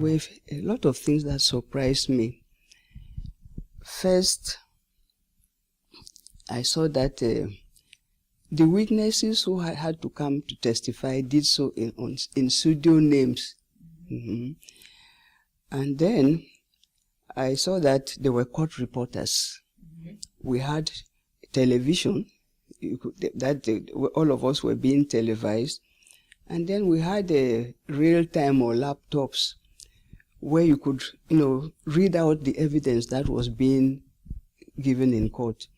were a lot of things that surprised me. First, I saw that the witnesses who had to come to testify did so in pseudonyms. And then I saw that there were court reporters. We had television, all of us were being televised. And then we had a real-time or laptops where you could, read out the evidence that was being given in court.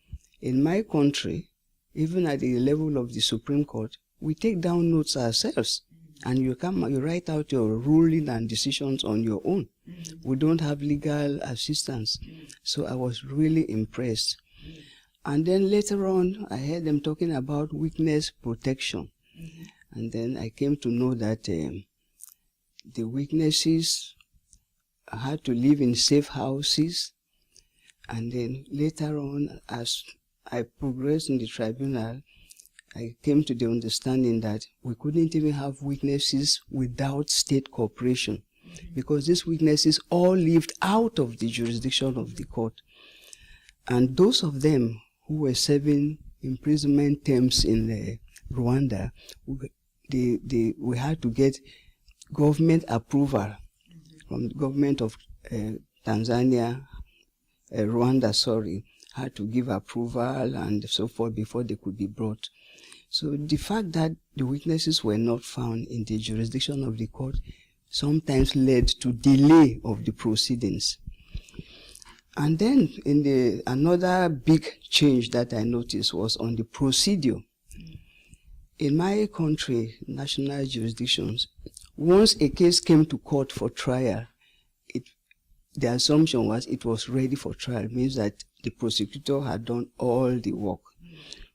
In my country, even at the level of the Supreme Court, we take down notes ourselves, and you write out your ruling and decisions on your own. We don't have legal assistance. So I was really impressed. And then later on, I heard them talking about witness protection. And then I came to know that the witnesses had to live in safe houses. And then later on, as I progressed in the tribunal, I came to the understanding that we couldn't even have witnesses without state cooperation, because these witnesses all lived out of the jurisdiction of the court. And those of them who were serving imprisonment terms in Rwanda, we had to get government approval from the government of Rwanda, had to give approval and so forth before they could be brought. So the fact that the witnesses were not found in the jurisdiction of the court sometimes led to delay of the proceedings. And then another big change that I noticed was on the procedure. In my country, national jurisdictions, once a case came to court for trial, the assumption was it was ready for trial. It means that the prosecutor had done all the work.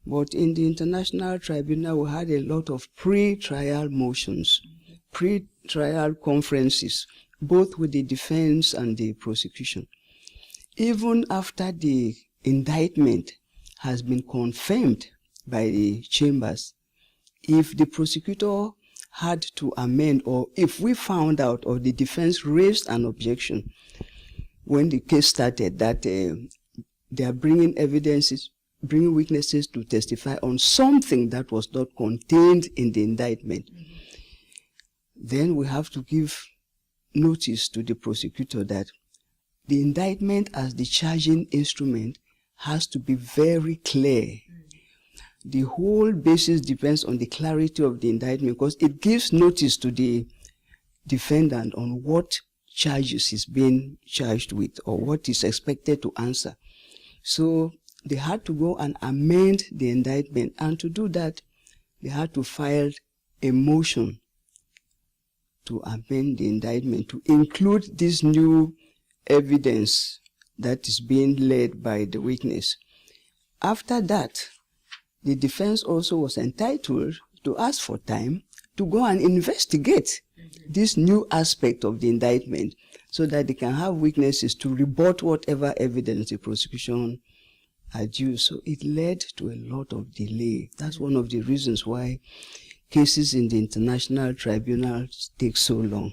But in the International Tribunal, we had a lot of pre-trial motions, pre-trial conferences, both with the defense and the prosecution. Even after the indictment has been confirmed by the chambers, if the prosecutor had to amend, or if we found out or the defense raised an objection when the case started that they are bringing witnesses to testify on something that was not contained in the indictment, then we have to give notice to the prosecutor that the indictment as the charging instrument has to be very clear. The whole basis depends on the clarity of the indictment, because it gives notice to the defendant on what charges is being charged with or what is expected to answer. So they had to go and amend the indictment, and to do that, they had to file a motion to amend the indictment to include this new evidence that is being led by the witness. After that, the defense also was entitled to ask for time to go and investigate this new aspect of the indictment so that they can have witnesses to rebut whatever evidence the prosecution adduced. So it led to a lot of delay. That's one of the reasons why cases in the International Tribunal take so long.